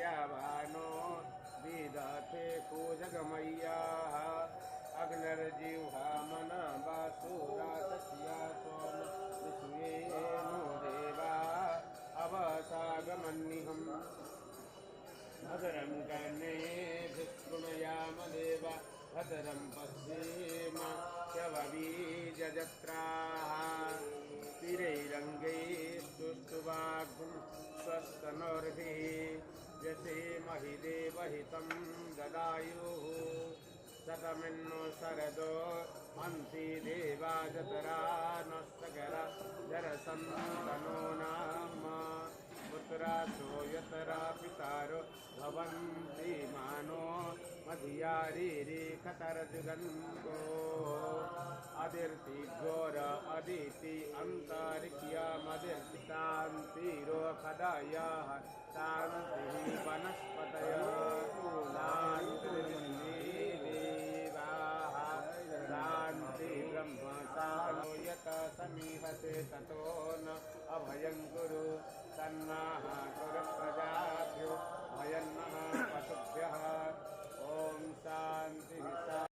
प्रजावानो विदथे कूजगमय्याः अग्निर्जिह्वा मना वासुरा सत्या सोम विश्वेनो देवा अवसागमन्निहम् भद्रं कर्णेभिः शृणुयाम देवा भद्रं पश्येम शवबीजजत्राः स्थिरैरङ्गैस्तुष्टुवाग्ं स्वस्तनोर्भिः व्यसेमहि देवहितं ददायुः शतमिन्नो शरदो हन्ति देवाजतरा नस्तकरा जरसन्तनो नाम पुत्रासो यतरा पितारो भवन्ति मानो मधियारीरे कतरजुगन्तो अदिर्ति घोर अदिति अन्तरिक्ष्यमदिर्ति शान्तिरो खदायाः शान्तिः वनस्पतयः देवाः शान्ति ब्रह्म शान्तो यत समीहते ततो न अभयं कुरु तन्नः कुरु प्रजाभ्यो भयन्नः पशुभ्यः ॐ शान्तिः।